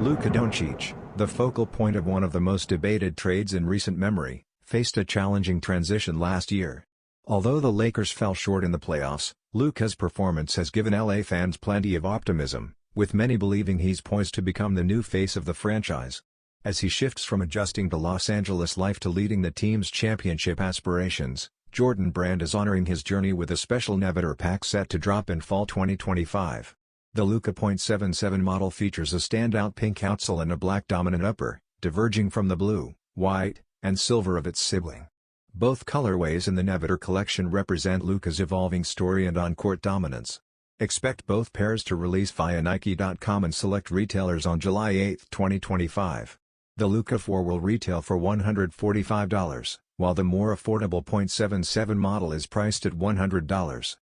Luka Dončić, the focal point of one of the most debated trades in recent memory, faced a challenging transition last year. Although the Lakers fell short in the playoffs, Luka's performance has given LA fans plenty of optimism, with many believing he's poised to become the new face of the franchise. As he shifts from adjusting to Los Angeles life to leading the team's championship aspirations, Jordan Brand is honoring his journey with a special Navidor pack set to drop in fall 2025. The Luka .77 model features a standout pink outsole and a black dominant upper, diverging from the blue, white, and silver of its sibling. Both colorways in the Navidor collection represent Luka's evolving story and on-court dominance. Expect both pairs to release via Nike.com and select retailers on July 8, 2025. The Luka 4 will retail for $145, while the more affordable .77 model is priced at $100.